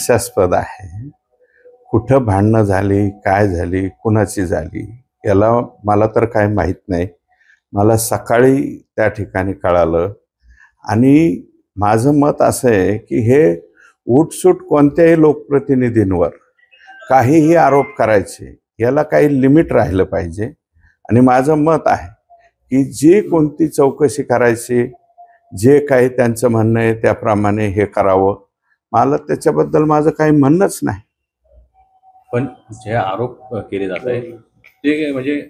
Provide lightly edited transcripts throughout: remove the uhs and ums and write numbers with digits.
हास्यास्पद आहे। कुठं भांडणं झाली, काय झाली, कुणाची झाली याला मला तर काय माहीत नाही। मला सकाळी त्या ठिकाणी कळालं आणि माझं मत असं आहे की हे उठसूट कोणत्याही लोकप्रतिनिधींवर काहीही आरोप करायचे याला काही लिमिट राहिलं पाहिजे। आणि माझं मत आहे की जी कोणती चौकशी करायची, जे काही त्यांचं म्हणणं आहे त्याप्रमाणे हे करावं। मला त्याच्याबद्दल माझं काही म्हणणंच नाही। पण जे आरोप केले जात आहेत ते म्हणजे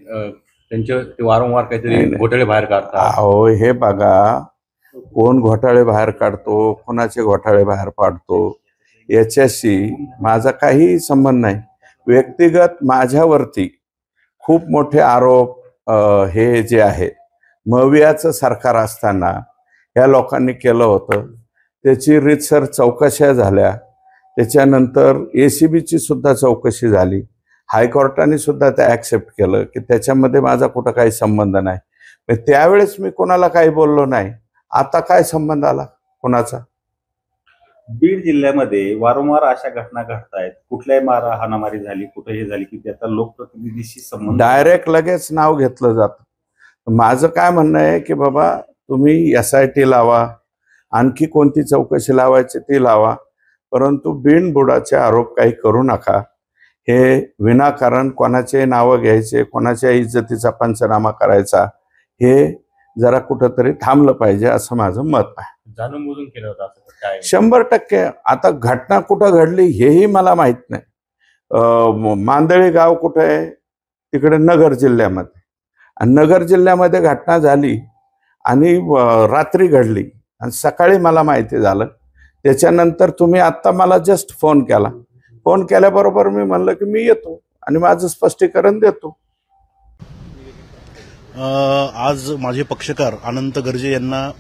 त्यांचे ते वारंवार काहीतरी घोटाळे बाहेर काढतात। अहो हे बघा, कोण घोटाळे बाहेर काढतो, कोणाचे घोटाळे बाहेर पाडतो याच्याशी माझा काही संबंध नाही। व्यक्तिगत माझ्यावरती खूप मोठे आरोप हे जे आहे मवियाचं सरकार असताना या लोकांनी केलं होतं। त्याची रीतसर चौकशा झाल्या, त्याच्यानंतर ACBची सुद्धा चौकशी झाली। हायकोर्टाने सुद्धा ते ॲक्सेप्ट केलं की त्याच्यामध्ये माझा कुठं काही संबंध नाही। त्यावेळेस मी कोणाला काही बोललो नाही, आता काय संबंध आला कोणाचा? बीड जिल्ह्यामध्ये वारंवार अशा घटना घडतायत, कुठल्याही हाणामारी झाली, कुठेही झाली की त्याचा लोकप्रतिनिधीशी संबंध डायरेक्ट लगेच नाव घेतलं जातं। माझं काय म्हणणं आहे की बाबा तुम्ही SIT लावा, आणखी कोणती चौकशी लावायची ती लावा, परंतु बिनबुडाचे आरोप काही करू नका। हे विनाकारण कोणाचे नावं घ्यायचे, कोणाच्या इज्जतीचा पंचनामा करायचा हे जरा कुठंतरी थांबलं पाहिजे असं माझं मत आहे। जाणून बुजून केलं होतं असं काय? 100%। आता घटना कुठं घडली हेही मला माहित नाही। मांदळी गाव कुठं आहे? तिकडे नगर जिल्ह्यामध्ये। आणि नगर जिल्ह्यामध्ये घटना झाली आणि रात्री घडली आणि सकाळी मला माहिती झालं। त्याच्यानंतर तुम्ही आत्ता मला जस्ट फोन केला, फोन केल्याबरोबर मी म्हणलं की मी येतो आणि माझं स्पष्टीकरण देतो। आज माझे पक्षकार अनंत गर्जे यांना